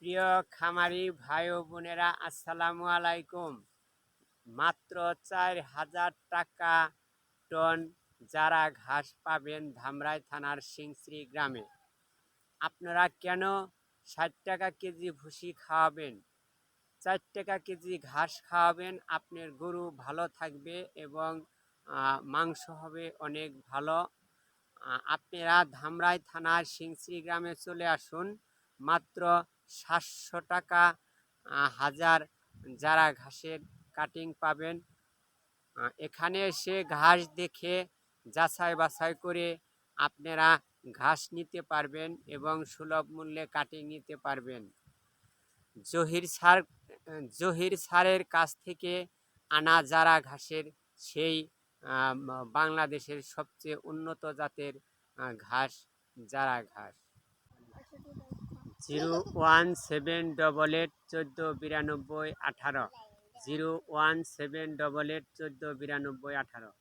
প্রিয় খামারি ভাই ও বোনেরা, আসসালামু আলাইকুম। মাত্র 4,000 টাকা টন যারা ঘাস পাবেন ধামরাই থানার সিংশ্রী গ্রামে। আপনারা কেন 60 টাকা কেজি ভুসি খাওয়াবেন, 4 টাকা কেজি ঘাস খাওয়াবেন? আপনার গরু ভালো থাকবে এবং মাংস হবে অনেক ভালো। আপনারা ধামরাই থানার সিংশ্রী গ্রামে চলে আসুন। মাত্র 700 টাকা হাজার যারা ঘাসের কাটিং পাবেন। এখানে এসে ঘাস দেখে যাচাই বাছাই করে আপনারা ঘাস নিতে পারবেন এবং সুলভ মূল্যে কাটিং নিতে পারবেন। জহির স্যারের কাছ থেকে আনা যারা ঘাসের সেই বাংলাদেশের সবচেয়ে উন্নত জাতের ঘাস যারা ঘাস। 01788 1492 18, 01788 1492 18।